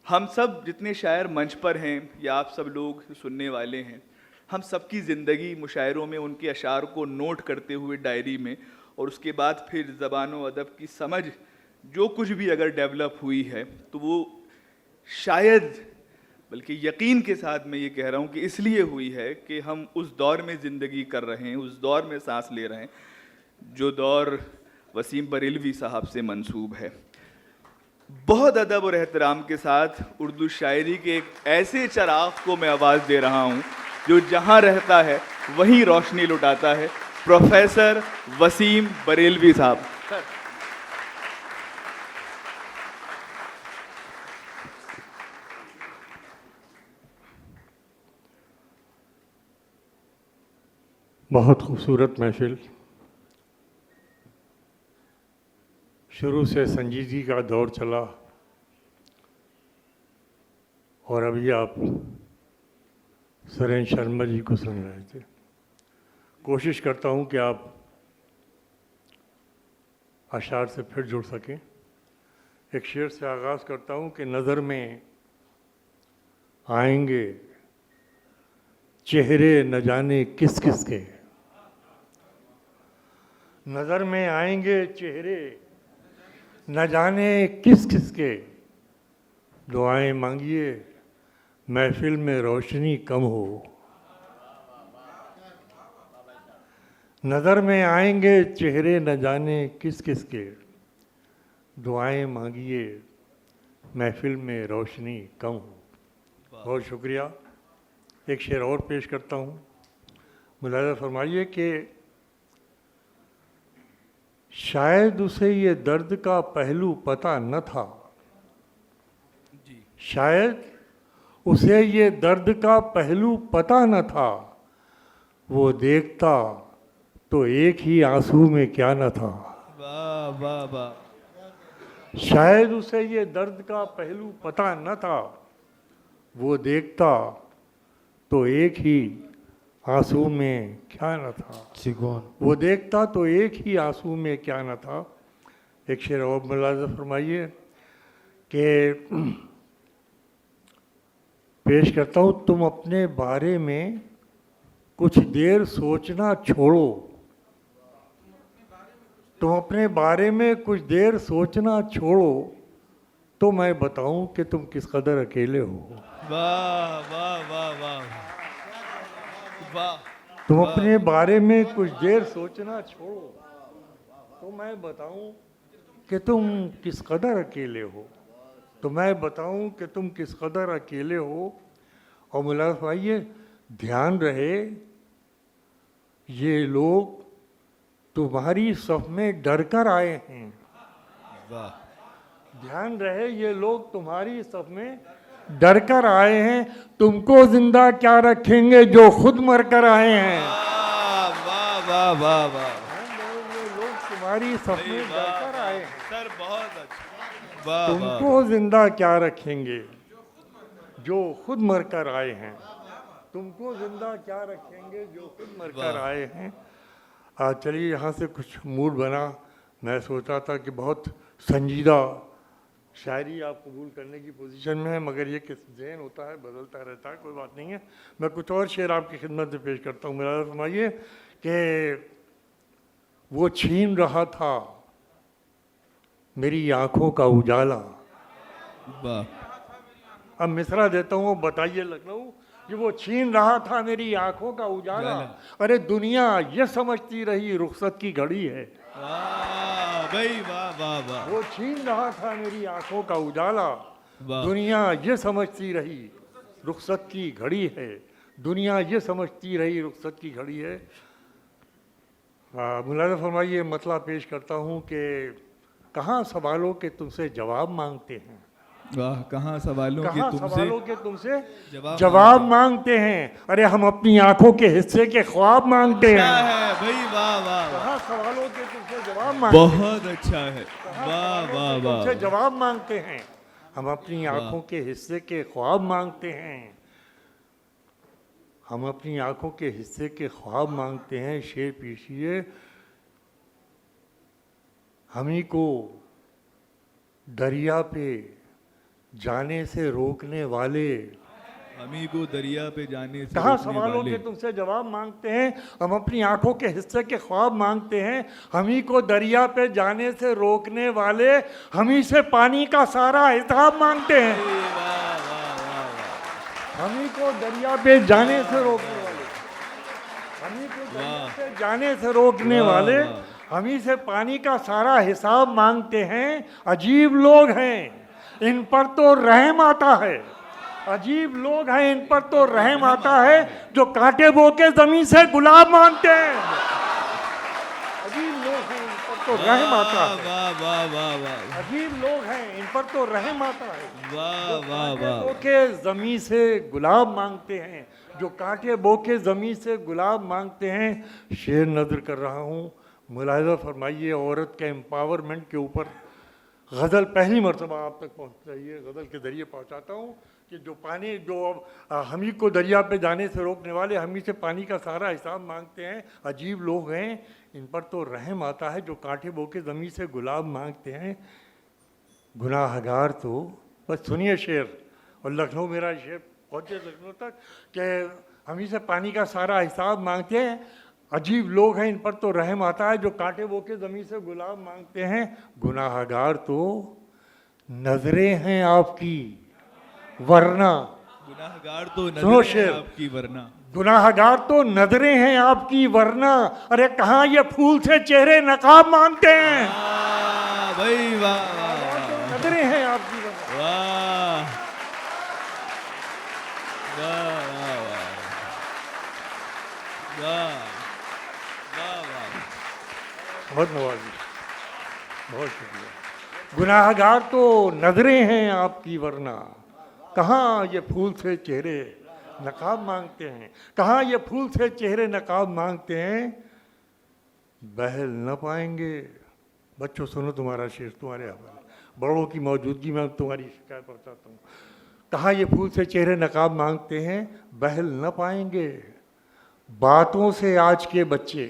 हम सब जितने शायर मंच पर हैं या आप सब लोग सुनने वाले हैं, हम सबकी ज़िंदगी मुशायरों में उनके अशार को नोट करते हुए डायरी में, और उसके बाद फिर ज़बान व अदब की समझ जो कुछ भी अगर डेवलप हुई है तो वो शायद, बल्कि यकीन के साथ मैं ये कह रहा हूँ कि इसलिए हुई है कि हम उस दौर में ज़िंदगी कर रहे हैं, उस दौर में सांस ले रहे हैं जो दौर वसीम बरेलवी साहब से मंसूब है। बहुत अदब और एहतराम के साथ उर्दू शायरी के एक ऐसे चराग को मैं आवाज़ दे रहा हूँ जो जहाँ रहता है वहीं रोशनी लुटाता है, प्रोफेसर वसीम बरेलवी साहब। बहुत खूबसूरत महफिल। शुरू से संजीदगी का दौर चला और अभी आप सरेन शर्मा जी को सुन रहे थे। कोशिश करता हूं कि आप अशार से फिर जुड़ सकें। एक शेर से आगाज़ करता हूं कि नज़र में आएंगे चेहरे न जाने किस किस के, नज़र में आएंगे चेहरे न जाने किस किस के, दुआएं मांगिए महफिल में रोशनी कम हो। नज़र में आएंगे चेहरे न जाने किस किस के, दुआएं मांगिए महफिल में रोशनी कम हो। बहुत शुक्रिया। एक शेर और पेश करता हूँ। मुलाहिज़ा फरमाइए कि शायद उसे ये दर्द का पहलू पता न था, शायद उसे ये दर्द का पहलू पता न था, वो देखता तो एक ही आंसू में क्या न था। वाह वाह वाह। शायद उसे ये दर्द का पहलू पता न था, वो देखता तो एक ही आंसू में क्या न था। वो देखता तो एक ही आंसू में क्या न था। एक शेर और मुलाहिज़ा फरमाइए कि पेश करता हूँ। तुम अपने बारे में कुछ देर सोचना छोड़ो, तुम अपने बारे में कुछ देर सोचना छोड़ो, तो मैं बताऊं कि तुम किस कदर अकेले हो। वाह वाह वाह वाह वाह। तुम अपने बारे में कुछ देर सोचना छोड़ो, तो मैं बताऊं कि तुम किस कदर अकेले हो, तो मैं बताऊं कि तुम किस कदर अकेले हो। और मुलाज़ा फरमाइए, ध्यान रहे ये लोग तुम्हारी सफ में डर कर आए हैं। वाह। ध्यान रहे ये लोग तुम्हारी सफ में डर कर आए हैं, तुमको जिंदा क्या रखेंगे जो खुद मर कर आए हैं। वाह वाह वाह वाह। ये लोग तुम्हारी सफ में डर कर आए हैं, सर बहुत अच्छा। वाह वाह। तुमको जिंदा क्या रखेंगे जो खुद मर कर आए हैं, तुमको जिंदा क्या रखेंगे जो खुद मर कर आए हैं। चलिए यहाँ से कुछ मूड बना। मैं सोचा था कि बहुत संजीदा शायरी आप कबूल करने की पोजीशन में है, मगर ये किस जहन होता है, बदलता रहता है, कोई बात नहीं है। मैं कुछ और शेर आपकी खिदमत में पेश करता हूँ। मुलाहिज़ा फरमाइए कि वो छीन रहा था मेरी आंखों का उजाला। वाह। अब मिसरा देता हूँ, बताइए लखनऊ कि वो छीन रहा था मेरी आंखों का उजाला। अरे दुनिया ये समझती रही रुखसत की घड़ी है। वाह भाई वाह वाह वाह। वो छीन रहा था मेरी आंखों का उजाला, दुनिया ये समझती रही रुखसत की घड़ी है, दुनिया ये समझती रही रुखसत की घड़ी है। मुलाहिज़ा फरमाइए, मतला पेश करता हूँ कि कहाँ सवालों के तुमसे जवाब मांगते हैं। वाह। कहाँ सवालों के तुमसे जवाब मांगते हैं। अरे हम अपनी आंखों के हिस्से के ख्वाब मांगते हैं। भाई वाह वाह। कहाँ सवालों के तुमसे जवाब मांगते हैं। बहुत अच्छा है। वाह वाह वाह। तुमसे जवाब मांगते हैं, हम अपनी आंखों के हिस्से के ख्वाब मांगते हैं, हम अपनी आंखों के हिस्से के ख्वाब मांगते हैं। शेर पीछिए, हमी को दरिया पे जाने से रोकने वाले। हमी को दरिया पे जाने से कहाँ रोकने सवालों वाले। के तुमसे जवाब मांगते हैं, हम अपनी आंखों के हिस्से के ख्वाब मांगते हैं। हमी को दरिया पे जाने से रोकने वाले, हमी से पानी का सारा हिसाब मांगते हैं। वाह वाह वाह वाह। हमी को दरिया पे जाने से रोकने वाले, हमी को दरिया पे जाने से रोकने वाह, वाले, वाह। हमी से पानी का सारा हिसाब मांगते हैं। अजीब लोग हैं, इन पर तो रहम आता है। अजीब लोग हैं, इन पर तो रहम आता है, जो कांटे बो के जमीन से गुलाब मांगते हैं। अजीब लोग हैं, इन पर तो रहम आता है। वाह वाह वाह वाह अजीब लोग हैं, इन पर तो रहम आता है। वाह वाह कांटे वाह। बो के जमीन से गुलाब मांगते हैं, जो कांटे बो के जमीन से गुलाब मांगते हैं। शेर नजर कर रहा हूँ, मुलाहिजा फरमाइए। औरत के एम्पावरमेंट के ऊपर गज़ल पहली मरतबा आप तक पहुँच चाहिए, गज़ल के ज़रिए पहुँचाता हूँ कि जो पानी, जो हमी को दरिया पे जाने से रोकने वाले, हमी से पानी का सारा हिसाब मांगते हैं। अजीब लोग हैं, इन पर तो रहम आता है, जो कांटे बो के ज़मीन से गुलाब मांगते हैं। गुनाहगार तो, बस सुनिए शेर, और लखनऊ मेरा शेर पहुँचे लखनऊ तक कि हमी से पानी का सारा हिसाब मांगते हैं। अजीब लोग हैं, इन पर तो रहम आता है, जो कांटे बो के ज़मीन से गुलाब मांगते हैं। गुनाहगार तो नजरें हैं आपकी वरना, गुनाहगार तो सुनो नजरें शेर। हैं आपकी वरना। गुनाहगार तो नजरें हैं आपकी वरना, अरे कहाँ ये फूल से चेहरे नकाब मांगते हैं। वाह भाई वाह वाह नजरें हैं आपकी वरना। वाह वाह वाह वाह वाह वाह। बहुत नवाजी, बहुत शुक्रिया। गुनाहगार तो नजरें हैं आपकी वरना, कहाँ ये फूल से चेहरे नकाब मांगते हैं। कहाँ ये फूल से चेहरे नकाब मांगते हैं। बहल न पाएंगे। बच्चों सुनो तुम्हारा शेर, तुम्हारे हवाले, बड़ों की मौजूदगी में तुम्हारी शिकायत पहुँचाता हूँ। कहाँ ये फूल से चेहरे नकाब मांगते हैं। बहल न पाएंगे बातों से आज के बच्चे।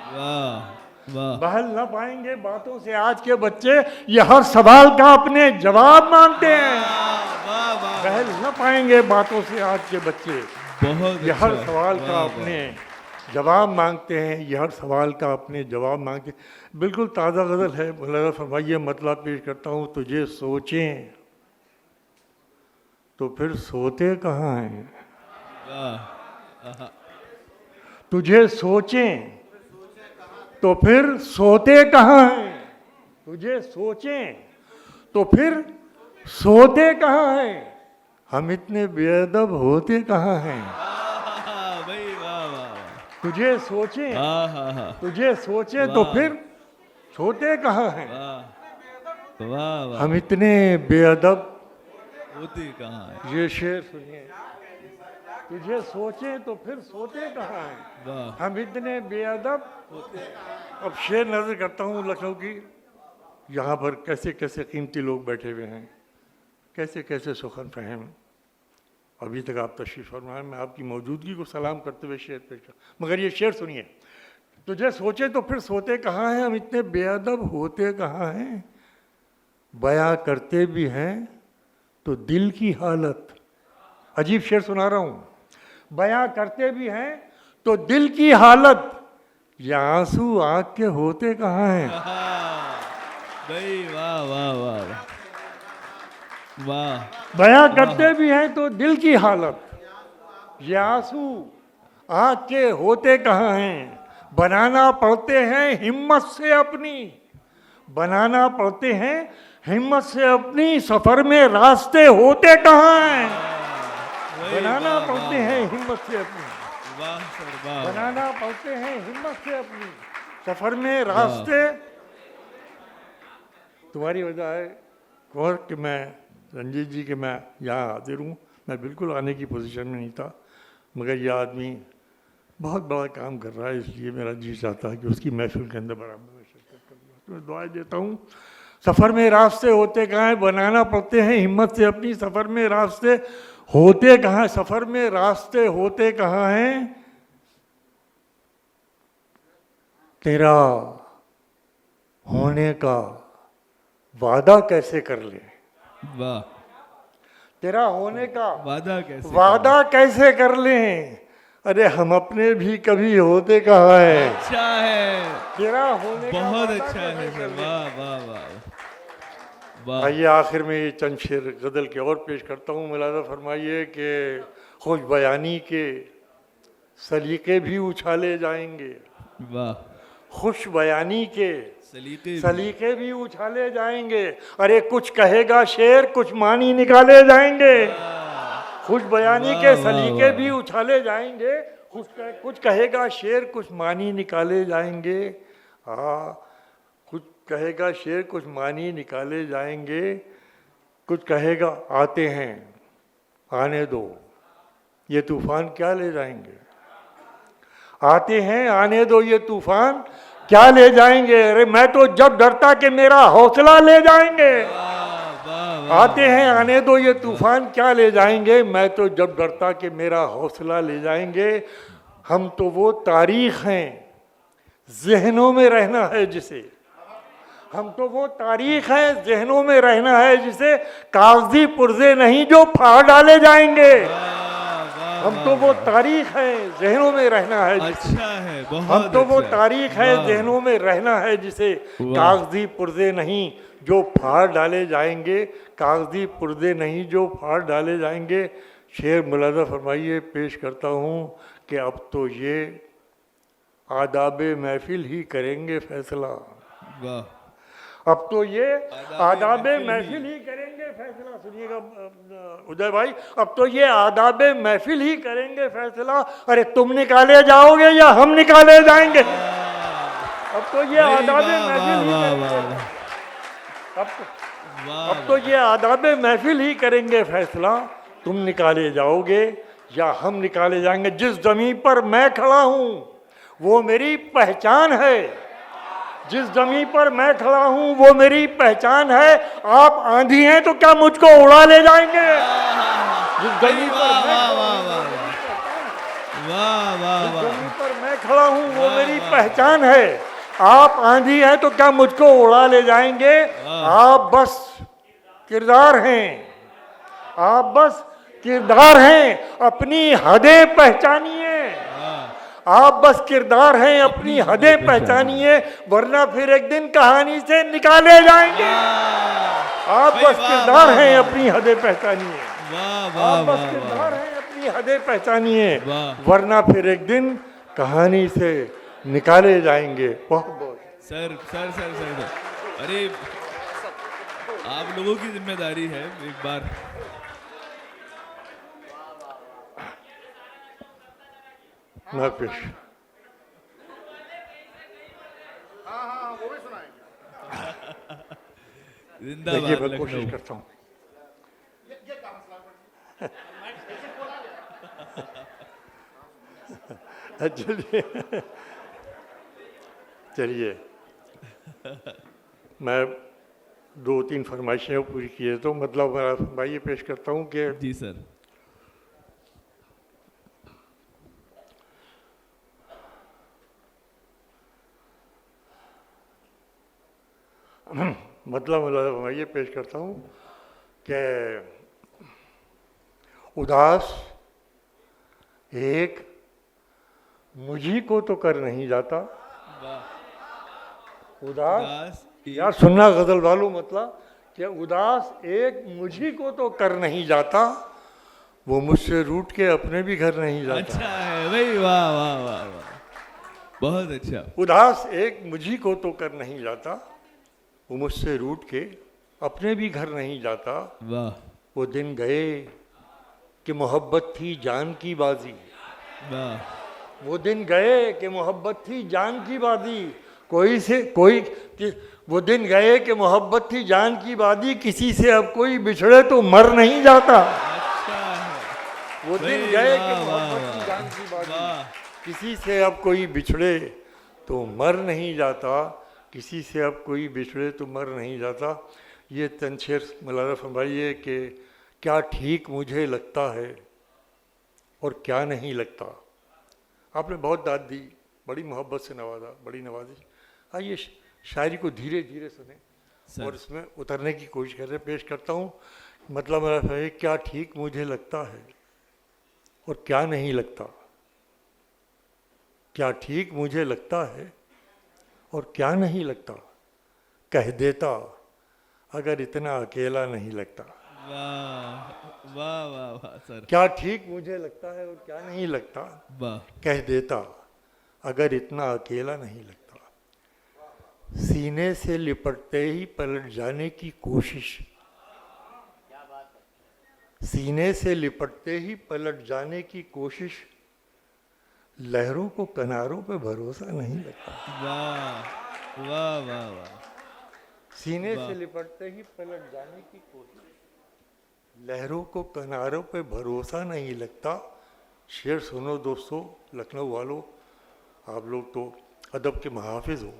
वाह वाह। बहल न पाएंगे बातों से आज के बच्चे, ये हर सवाल का अपने जवाब मांगते हैं। वाह वाह। बहल न पाएंगे बातों से आज के बच्चे, बहुत ये हर अच्छा। सवाल का वाह, अपने जवाब मांगते हैं। ये हर सवाल का अपने जवाब मांगते हैं। बिल्कुल ताज़ा गज़ल है, मुलाज़ा फरमाइए, मतलब पेश करता हूँ। तुझे सोचें तो फिर सोते कहाँ हैं। वाह। तुझे सोचें तो फिर सोते कहाँ हैं। तुझे सोचें तो फिर सोते कहाँ हैं। हम इतने बेअदब होते कहाँ हैं। भाई वाह वाह। तुझे सोचें, हाँ तुझे सोचें तो वाह। फिर सोते कहाँ हैं। वाह वाह वाह। हम इतने बेअदब, होते कहाँ है। ये शेर सुनिए। तुझे सोचें तो फिर सोते कहाँ हैं। वाह। हम इतने बेअदब। अब शेर नजर करता हूँ लखनऊ की, यहाँ पर कैसे कैसे कीमती लोग बैठे हुए हैं, कैसे कैसे सुखन फहम। अभी तक आप तशरीफ फरमाएं, मैं आपकी मौजूदगी को सलाम करते हुए शेर पेश कर, मगर ये शेर सुनिए। तुझे सोचे तो फिर सोते कहाँ हैं, हम इतने बेअदब होते कहाँ हैं। बयां करते भी हैं तो दिल की हालत। अजीब शेर सुना रहा हूँ। बयां करते भी हैं तो दिल की हालत, ये आंसू आँख के होते कहाँ हैं। भाई वाह वाह वाह वाह। बयां करते भी हैं तो दिल की हालत, ये आंसू आँख के होते कहाँ हैं। बनाना पड़ते हैं हिम्मत से अपनी, बनाना पड़ते हैं हिम्मत से अपनी, सफर में रास्ते होते कहाँ हैं। बनाना पड़ते हैं हिम्मत से अपनी, वाह सर वाह। बनाना पड़ते हैं हिम्मत से अपनी, सफर में रास्ते। तुम्हारी वजह है और कि मैं रंजीत जी के मैं यहाँ हाजिर हूँ। मैं बिल्कुल आने की पोजीशन में नहीं था, मगर यह आदमी बहुत बड़ा काम कर रहा है, इसलिए मेरा जी चाहता है कि उसकी महफिल के अंदर बराबर में शिरकत करूँ। तो मैं दुआएं देता हूँ। सफ़र में रास्ते होते कहाँ हैं, बनाना पड़ते हैं हिम्मत से अपनी, सफ़र में रास्ते होते कहाँ हैं, सफ़र में रास्ते होते कहाँ हैं। तेरा होने का वादा कैसे कर ले। वाह। तेरा होने का वादा कैसे कर लें? अरे हम अपने भी कभी होते कहाँ है। अच्छा है, तेरा होने का बहुत वादा अच्छा है कैसे सर, कर लें? वाह वाह वाह वाह। आइए आखिर में ये चंद शेर गज़ल के और पेश करता हूँ। मुलाज़ा फरमाइए कि खुश बयानी के सलीके भी उछाले जाएंगे, वाह, खुश बयानी के सलीके सलीके भी उछाले जाएंगे। अरे कुछ कहेगा शेर कुछ मानी निकाले जाएंगे। खुश बयानी के सलीके भी उछाले जाएंगे, कुछ कहेगा शेर कुछ मानी निकाले जाएंगे। हाँ, कुछ कहेगा शेर कुछ मानी निकाले जाएंगे। कुछ कहेगा आते हैं आने दो ये तूफान क्या ले जाएंगे। आते हैं आने दो ये तूफान क्या ले जाएंगे। अरे मैं तो जब डरता कि मेरा हौसला ले जाएंगे। आते हैं आने दो ये तूफान क्या ले जाएंगे। मैं तो जब डरता कि मेरा हौसला ले जाएंगे। हम तो वो तारीख हैं जहनों में रहना है जिसे, हम तो वो तारीख है जहनों में रहना है जिसे कागजी पुर्जे नहीं जो फाड़ डाले जाएंगे। हम तो वो तारीख है जहनों में रहना है जिसे, अच्छा है, बहुत हम तो वो अच्छा। तारीख है जहनों में रहना है जिसे कागजी पुर्जे नहीं जो फाड़ डाले जाएंगे। कागजी पुर्जे नहीं जो फाड़ डाले जाएंगे। शेर मुलाज़ा फरमाइए पेश करता हूँ कि अब तो ये आदाबे महफिल ही करेंगे फैसला। वाह, अब तो ये आदाबे महफिल ही करेंगे फैसला। सुनिएगा उदय भाई, अब तो ये आदाबे महफिल ही करेंगे फैसला। अरे तुम निकाले जाओगे या हम निकाले जाएंगे। अब तो ये आदाबे महफिल ही करेंगे, अब तो ये आदाबे महफिल ही करेंगे फैसला। तुम निकाले जाओगे या हम निकाले जाएंगे। जिस ज़मीन पर मैं खड़ा हूँ वो मेरी पहचान है, जिस ज़मीन पर मैं खड़ा हूँ वो मेरी पहचान है। आप आंधी हैं तो क्या मुझको उड़ा ले जाएंगे। जिस ज़मीन पर मैं खड़ा हूँ वो मेरी पहचान है। आप आंधी हैं तो क्या मुझको उड़ा ले जाएंगे। आप बस किरदार हैं, आप बस किरदार हैं अपनी हदें पहचानिए। आप बस किरदार हैं अपनी हदें पहचानिए वरना फिर एक दिन कहानी से निकाले जाएंगे। आप बस किरदार हैं अपनी हदें पहचानिए, आप बस किरदार हैं अपनी हदें पहचानिए वरना फिर एक दिन कहानी से निकाले जाएंगे। बहुत बहुत सर सर सर सर, अरे आप लोगों की जिम्मेदारी है। एक बार मैं पेश वो भी सुनाएंगे। जिंदाबाद देखिए मैं लखनऊ। कोशिश करता हूँ। चलिए चलिए मैं दो तीन फरमाइशें पूरी किए तो मतलब मैं ये पेश करता हूँ कि जी सर। मतलब मैं ये पेश करता हूँ कि उदास एक मुझी को तो कर नहीं जाता। उदास यार सुनना गजल वालों, मतलब कि उदास एक मुझी को तो कर नहीं जाता वो मुझसे रूठ के अपने भी घर नहीं जाता। अच्छा है भाई, वाह वाह वाह वाह, बहुत अच्छा। उदास एक मुझी को तो कर नहीं जाता वो मुझसे रूठ के अपने भी घर नहीं जाता। वाह, वो दिन गए कि मोहब्बत थी जान की बाजी। वाह, वो दिन गए कि मोहब्बत थी जान की बाजी। वो दिन गए कि मोहब्बत थी जान की बाजी। किसी से अब कोई बिछड़े तो मर नहीं जाता। अच्छा है। वो दिन गए कि मोहब्बत थी जान की बाजी। किसी से अब कोई बिछड़े तो मर नहीं जाता। किसी से अब कोई बिछड़े तो मर नहीं जाता। ये तनशेर मुलाज़ा फरमाइए कि क्या ठीक मुझे लगता है और क्या नहीं लगता। आपने बहुत दाद दी, बड़ी मोहब्बत से नवाजा, बड़ी नवाजिश। आइए शायरी को धीरे धीरे सुने और इसमें उतरने की कोशिश कर रहे। पेश करता हूँ मतलब मेरा है क्या ठीक मुझे लगता है और क्या नहीं लगता, क्या ठीक मुझे लगता है और क्या नहीं लगता, कह देता अगर इतना अकेला नहीं लगता। वाह वाह वाह वाह सर, क्या ठीक मुझे लगता है और क्या नहीं लगता, वाह कह देता अगर इतना अकेला नहीं लगता। सीने से लिपटते ही पलट जाने की कोशिश, सीने से लिपटते ही पलट जाने की कोशिश, लहरों को किनारों पे भरोसा नहीं लगता। वाह वाह वाह वाह, सीने वाह। से लिपटते ही पलट जाने की कोशिश, लहरों को किनारों पे भरोसा नहीं लगता। शेर सुनो दोस्तों, लखनऊ वालों, आप लोग तो अदब के महाफिज हो।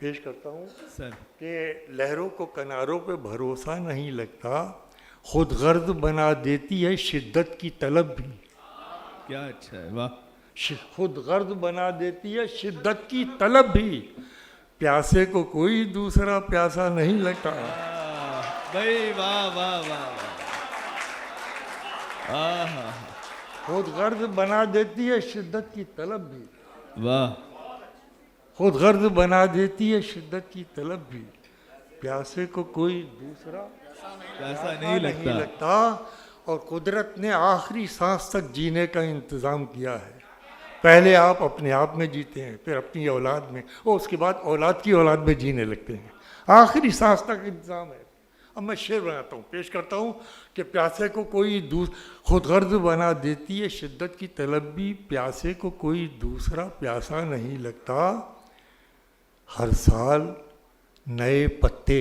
पेश करता हूँ सर कि लहरों को किनारों पे भरोसा नहीं लगता, खुद गर्द बना देती है शिद्दत की तलब भी। क्या अच्छा है, वाह खुद गर्द बना देती है शिद्दत की तलब भी, प्यासे को कोई दूसरा प्यासा नहीं लगता। भाई वाह वाह वाह वाह, खुद गर्द बना देती है शिद्दत की तलब भी, वाह खुद गर्द बना देती है शिद्दत की तलब भी, प्यासे को कोई दूसरा ऐसा नहीं लगता। लगता। और कुदरत ने आखिरी सांस तक जीने का इंतज़ाम किया है। पहले आप अपने आप में जीते हैं, फिर अपनी औलाद में, और उसके बाद औलाद की औलाद में जीने लगते हैं। आखिरी सांस तक इंतज़ाम है। अब मैं शेर बनाता हूँ, पेश करता हूँ कि प्यासे को कोई खुद गर्द बना देती है शिद्दत की तलब भी, प्यासे को कोई दूसरा प्यासा नहीं लगता। हर साल नए पत्ते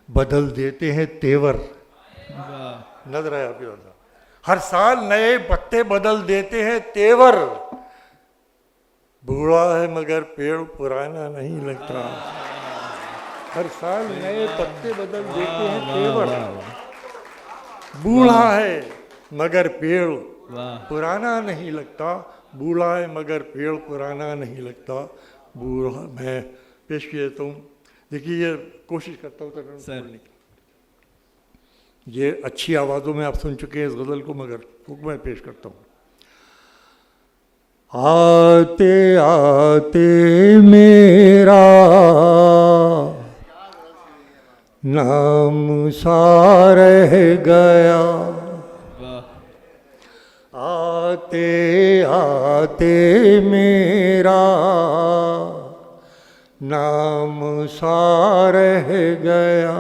बदल देते हैं तेवर। वाह नजर है आपके पास? हर साल नए पत्ते बदल देते हैं तेवर, बूढ़ा है मगर पेड़ पुराना नहीं लगता। हर साल नए पत्ते बदल देते हैं तेवर, बूढ़ा है मगर पेड़ वाह पुराना नहीं लगता। बूढ़ा है मगर पेड़ पुराना नहीं लगता। बूढ़ा मैं पेश किया देता हूँ। देखिए ये कोशिश करता हूँ तरन्नुम सर। बोलने की। ये अच्छी आवाज़ों में आप सुन चुके हैं इस गज़ल को, मगर मैं पेश करता हूँ। आते आते मेरा नाम सा रह गया, वाह आते आते मेरा नाम सा रह गया,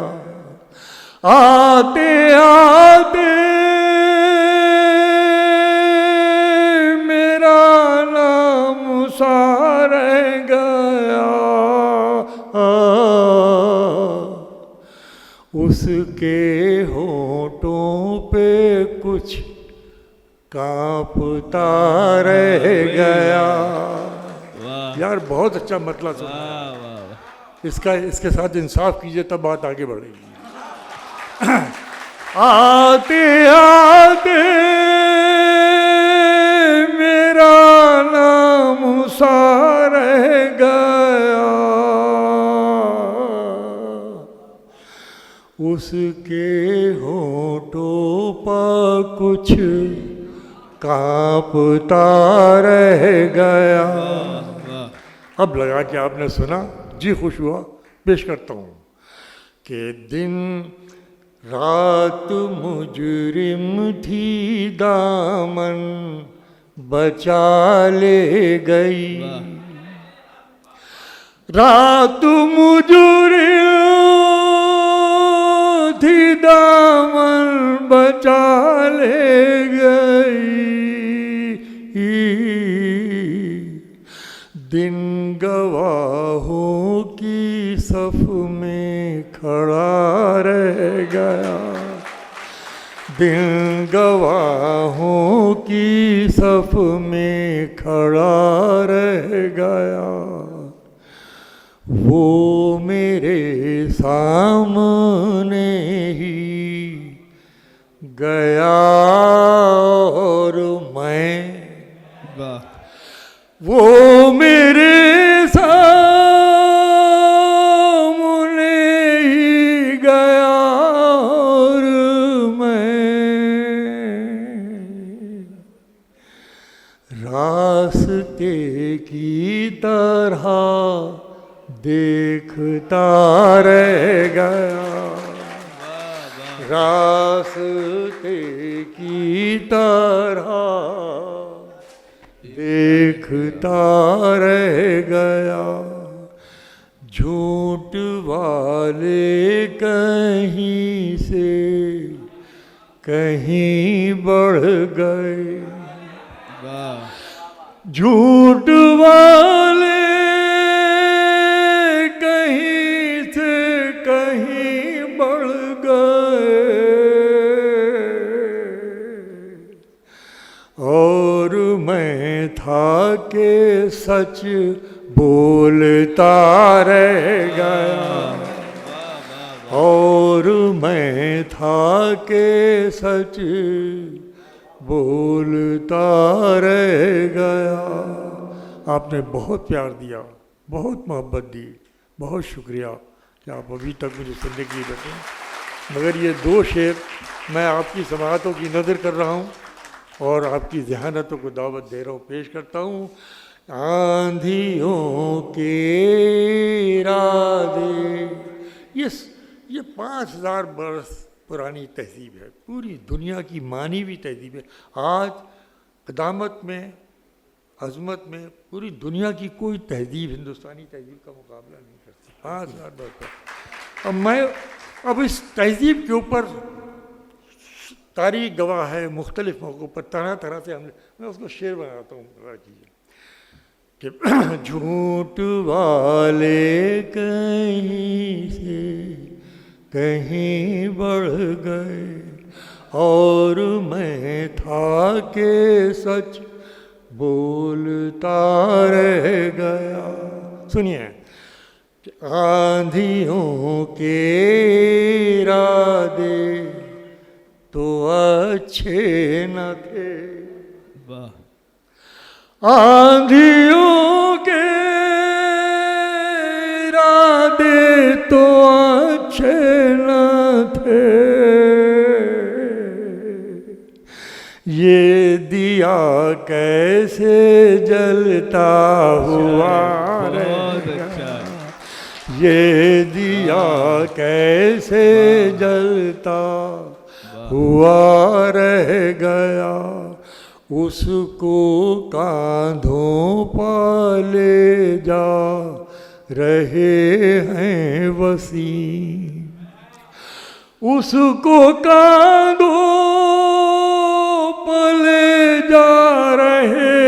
आते आते मेरा नाम सा रह गया, उसके होठों पे कुछ कांपता रह गया। वाह यार बहुत अच्छा मतलब सुना। वाह वाह, इसका इसके साथ इंसाफ कीजिए तब बात आगे बढ़ेगी। आते आते मेरा नाम सा रह गया, उसके होठों पर कुछ कांपता रह गया। वाह अब लगा कि आपने सुना, जी खुश हुआ। पेश करता हूँ कि दिन रात मुजरिम थी दामन बचा ले गई, रात मुजरिम थी दामन बचा ले गई, दिन गवाहों की सफ में खड़ा रह गया, दिन गवाहों की सफ में खड़ा रह गया, वो मेरे सामने ही गया और मैं, वाह वो मेरे सामने ही गया और मैं रास्ते की तरह देखता रह गया, रास्ते की तरह देखता रह गया। झूठ वाले कहीं से कहीं बढ़ गए, वाह झूठ वाले कहीं से कहीं बढ़ गए, और मैं था के सच बोलता रह गया, और मैं था के सच बोलता रह गया। आपने बहुत प्यार दिया, बहुत मोहब्बत दी, बहुत शुक्रिया कि आप अभी तक मुझे सुनने के लिए बैठे। मगर ये दो शेर मैं आपकी समाअतों की नज़र कर रहा हूँ और आपकी ज़हानतों को दावत दे रहा हूँ, पेश करता हूँ। आंधियों के इरादे, ये 5000 बरस पुरानी तहजीब है, पूरी दुनिया की मानी हुई तहजीब है। आज क़दामत में, अज़मत में पूरी दुनिया की कोई तहजीब हिंदुस्तानी तहजीब का मुकाबला नहीं करती। 5000 बरस। अब मैं अब इस तहजीब के ऊपर तारीख गवाह है, मुख्तलिफ मौक़ों पर तरह तरह से मैं उसको शेर बनाता हूँ कि झूठ वाले कहीं से कहीं बढ़ गए, और मैं था के सच बोलता रह गया। सुनिए, आंधियों के इरादे तो अच्छे न थे, वाह आंधियों के इरादे तो अच्छे न थे, ये दिया कैसे जलता हुआ बहुत अच्छा, ये दिया कैसे जलता हुआ रह गया, उसको कांधों पर ले जा रहे हैं वसीम, उसको कांधों पर ले जा रहे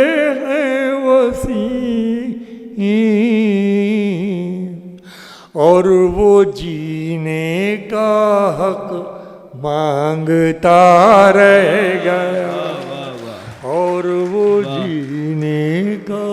हैं वसीम, और वो जीने का हक मांगता रह गया, और वो जीने का